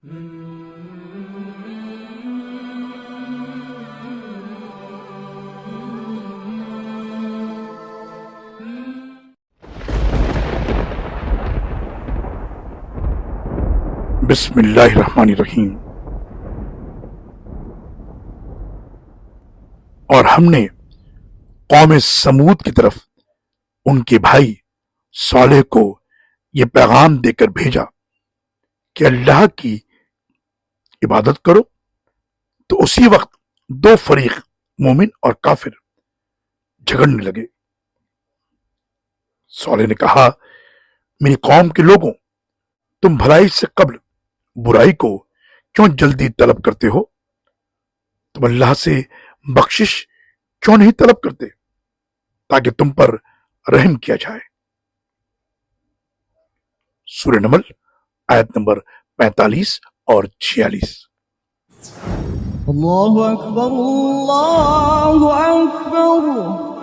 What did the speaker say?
بسم اللہ الرحمن الرحیم۔ اور ہم نے قوم سمود کی طرف ان کے بھائی صالح کو یہ پیغام دے کر بھیجا کہ اللہ کی عبادت کرو، تو اسی وقت دو فریق مومن اور کافر جھگڑنے لگے۔ صالح نے کہا، میری قوم کے لوگوں، تم بھلائی سے قبل برائی کو کیوں جلدی طلب کرتے ہو؟ تم اللہ سے بخشش کیوں نہیں طلب کرتے تاکہ تم پر رحم کیا جائے؟ سورہ نمل آیت نمبر 45 اور 46۔ اللہ اکبر اللہ اکبر